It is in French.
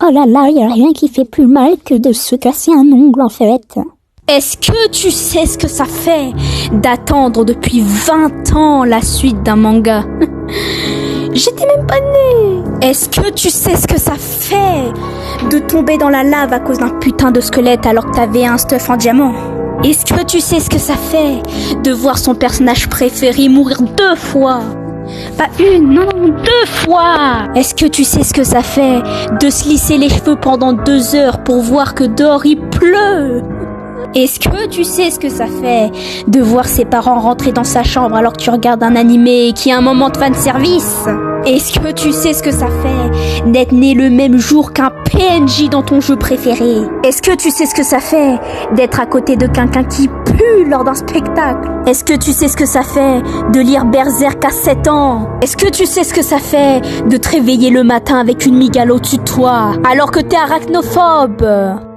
Oh là là, y a rien qui fait plus mal que de se casser un ongle en fait. Est-ce que tu sais ce que ça fait d'attendre depuis 20 ans la suite d'un manga? J'étais même pas née. Est-ce que tu sais ce que ça fait de tomber dans la lave à cause d'un putain de squelette alors que t'avais un stuff en diamant? Est-ce que tu sais ce que ça fait de voir son personnage préféré mourir 2 fois? Pas une, non, 2 fois. Est-ce que tu sais ce que ça fait de se lisser les cheveux pendant 2 heures pour voir que dehors il pleut? Est-ce que tu sais ce que ça fait de voir ses parents rentrer dans sa chambre alors que tu regardes un animé qui a un moment de fanservice? Est-ce que tu sais ce que ça fait d'être né le même jour qu'un PNJ dans ton jeu préféré? Est-ce que tu sais ce que ça fait d'être à côté de quelqu'un qui pue lors d'un spectacle? Est-ce que tu sais ce que ça fait de lire Berserk à 7 ans? Est-ce que tu sais ce que ça fait de te réveiller le matin avec une migale au-dessus de toi alors que t'es arachnophobe?